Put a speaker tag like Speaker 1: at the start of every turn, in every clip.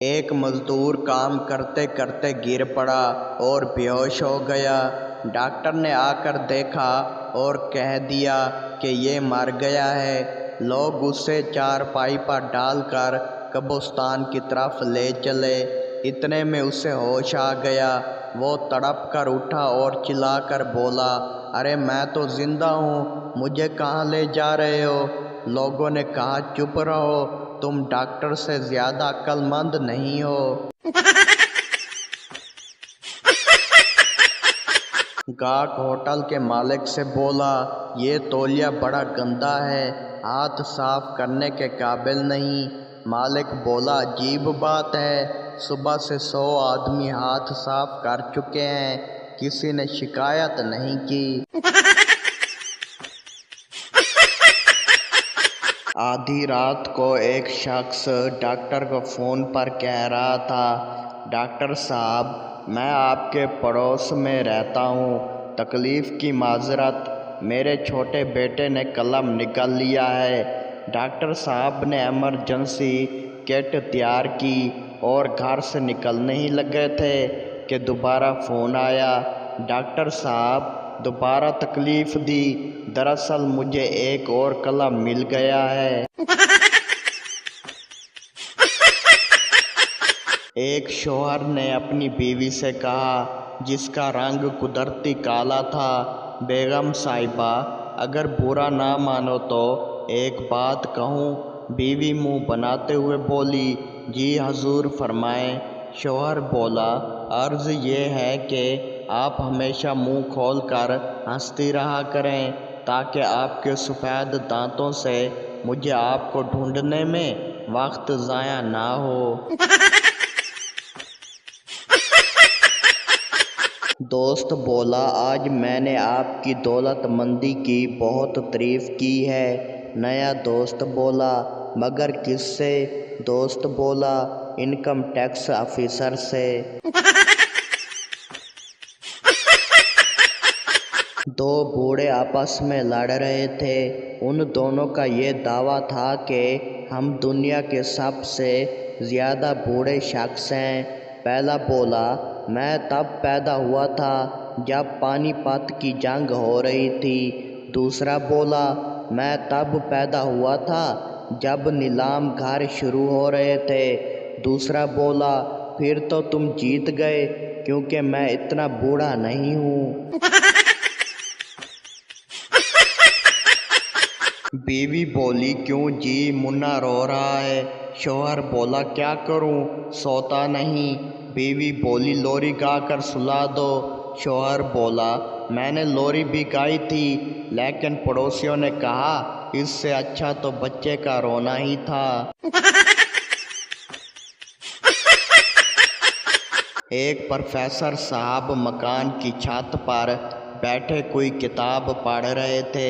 Speaker 1: ایک مزدور کام کرتے کرتے گر پڑا اور بے ہوش ہو گیا۔ ڈاکٹر نے آ کر دیکھا اور کہہ دیا کہ یہ مر گیا ہے۔ لوگ اسے چارپائی پر ڈال کر قبرستان کی طرف لے چلے۔ اتنے میں اسے ہوش آ گیا۔ وہ تڑپ کر اٹھا اور چلا کر بولا، ارے میں تو زندہ ہوں، مجھے کہاں لے جا رہے ہو؟ لوگوں نے کہا، چپ رہو، تم ڈاکٹر سے زیادہ عقل مند نہیں ہو۔ گاہک ہوٹل کے مالک سے بولا، یہ تولیہ بڑا گندا ہے، ہاتھ صاف کرنے کے قابل نہیں۔ مالک بولا، عجیب بات ہے، صبح سے 100 آدمی ہاتھ صاف کر چکے ہیں، کسی نے شکایت نہیں کی۔ آدھی رات کو ایک شخص ڈاکٹر کو فون پر کہہ رہا تھا، ڈاکٹر صاحب، میں آپ کے پڑوس میں رہتا ہوں، تکلیف کی معذرت، میرے چھوٹے بیٹے نے قلم نگل لیا ہے۔ ڈاکٹر صاحب نے ایمرجنسی کٹ تیار کی اور گھر سے نکلنے ہی لگے تھے کہ دوبارہ فون آیا، ڈاکٹر صاحب دوبارہ تکلیف دی، دراصل مجھے ایک اور قلم مل گیا ہے۔ ایک شوہر نے اپنی بیوی سے کہا، جس کا رنگ قدرتی کالا تھا، بیگم صاحبہ اگر برا نہ مانو تو ایک بات کہوں؟ بیوی منہ بناتے ہوئے بولی، جی حضور فرمائیں۔ شوہر بولا، عرض یہ ہے کہ آپ ہمیشہ منہ کھول کر ہنستی رہا کریں تاکہ آپ کے سفید دانتوں سے مجھے آپ کو ڈھونڈنے میں وقت ضائع نہ ہو۔ دوست بولا، آج میں نے آپ کی دولت مندی کی بہت تعریف کی ہے۔ نیا دوست بولا، مگر کس سے؟ دوست بولا، انکم ٹیکس آفیسر سے۔ دو بوڑھے آپس میں لڑ رہے تھے۔ ان دونوں کا یہ دعویٰ تھا کہ ہم دنیا کے سب سے زیادہ بوڑھے شخص ہیں۔ پہلا بولا، میں تب پیدا ہوا تھا جب پانی پت کی جنگ ہو رہی تھی۔ دوسرا بولا، میں تب پیدا ہوا تھا جب نیلام گھر شروع ہو رہے تھے۔ دوسرا بولا، پھر تو تم جیت گئے کیونکہ میں اتنا بوڑھا نہیں ہوں۔ بیوی بولی، کیوں جی، منا رو رہا ہے۔ شوہر بولا، کیا کروں، سوتا نہیں۔ بیوی بولی، لوری گا کر سلا دو۔ شوہر بولا، میں نے لوری بھی گائی تھی لیکن پڑوسیوں نے کہا اس سے اچھا تو بچے کا رونا ہی تھا۔ ایک پروفیسر صاحب مکان کی چھت پر بیٹھے کوئی کتاب پڑھ رہے تھے۔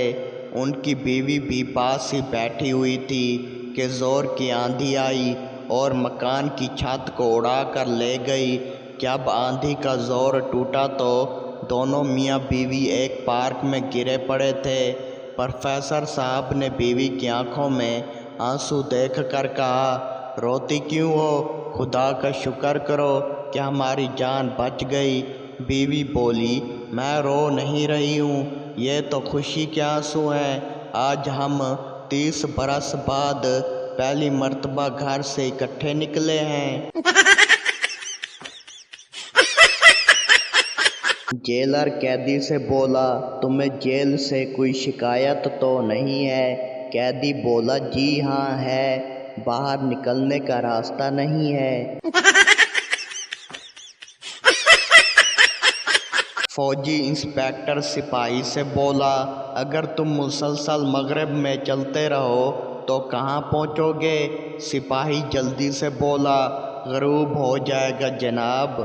Speaker 1: ان کی بیوی بھی پاس ہی بیٹھی ہوئی تھی کہ زور کی آندھی آئی اور مکان کی چھت کو اڑا کر لے گئی۔ جب آندھی کا زور ٹوٹا تو دونوں میاں بیوی ایک پارک میں گرے پڑے تھے۔ پروفیسر صاحب نے بیوی کی آنکھوں میں آنسو دیکھ کر کہا، روتی کیوں ہو؟ خدا کا شکر کرو کہ ہماری جان بچ گئی۔ بیوی بولی، میں رو نہیں رہی ہوں، یہ تو خوشی کے آنسو ہیں، آج ہم 30 برس بعد پہلی مرتبہ گھر سے اکٹھے نکلے ہیں۔ جیلر قیدی سے بولا، تمہیں جیل سے کوئی شکایت تو نہیں ہے؟ قیدی بولا، جی ہاں ہے، باہر نکلنے کا راستہ نہیں ہے۔ فوجی انسپکٹر سپاہی سے بولا، اگر تم مسلسل مغرب میں چلتے رہو تو کہاں پہنچو گے؟ سپاہی جلدی سے بولا، غروب ہو جائے گا جناب۔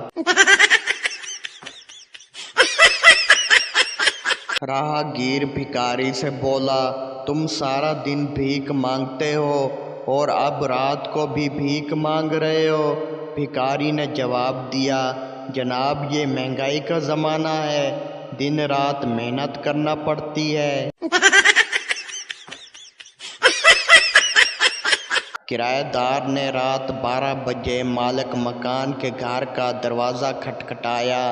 Speaker 1: راہگیر بھکاری سے بولا، تم سارا دن بھیک مانگتے ہو اور اب رات کو بھی بھیک مانگ رہے ہو؟ بھکاری نے جواب دیا، جناب یہ مہنگائی کا زمانہ ہے، دن رات محنت کرنا پڑتی ہے۔ کرایہ دار نے رات 12 بجے مالک مکان کے گھر کا دروازہ کھٹکھٹایا۔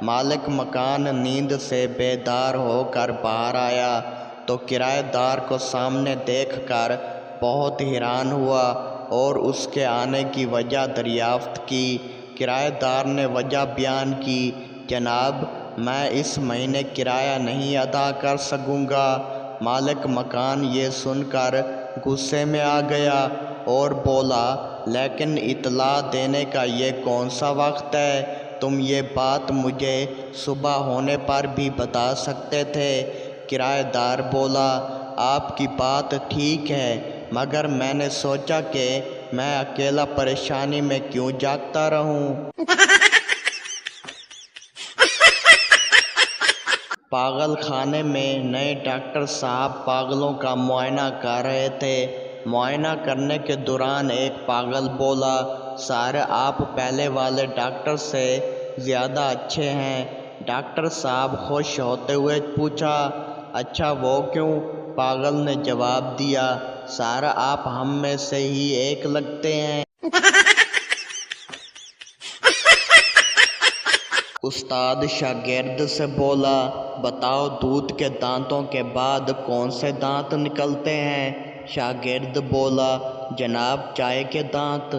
Speaker 1: مالک مکان نیند سے بیدار ہو کر باہر آیا تو کرایہ دار کو سامنے دیکھ کر بہت حیران ہوا اور اس کے آنے کی وجہ دریافت کی۔ کرایہ دار نے وجہ بیان کی، جناب میں اس مہینے کرایہ نہیں ادا کر سکوں گا۔ مالک مکان یہ سن کر غصے میں آ گیا اور بولا، لیکن اطلاع دینے کا یہ کون سا وقت ہے؟ تم یہ بات مجھے صبح ہونے پر بھی بتا سکتے تھے۔ کرایہ دار بولا، آپ کی بات ٹھیک ہے، مگر میں نے سوچا کہ میں اکیلا پریشانی میں کیوں جاگتا رہوں۔ پاگل خانے میں نئے ڈاکٹر صاحب پاگلوں کا معائنہ کر رہے تھے۔ معائنہ کرنے کے دوران ایک پاگل بولا، سر آپ پہلے والے ڈاکٹر سے زیادہ اچھے ہیں۔ ڈاکٹر صاحب خوش ہوتے ہوئے پوچھا، اچھا وہ کیوں؟ پاگل نے جواب دیا، سر آپ ہم میں سے ہی ایک لگتے ہیں۔ استاد شاگرد سے بولا، بتاؤ دودھ کے دانتوں کے بعد کون سے دانت نکلتے ہیں؟ شاگرد بولا، جناب چائے کے دانت۔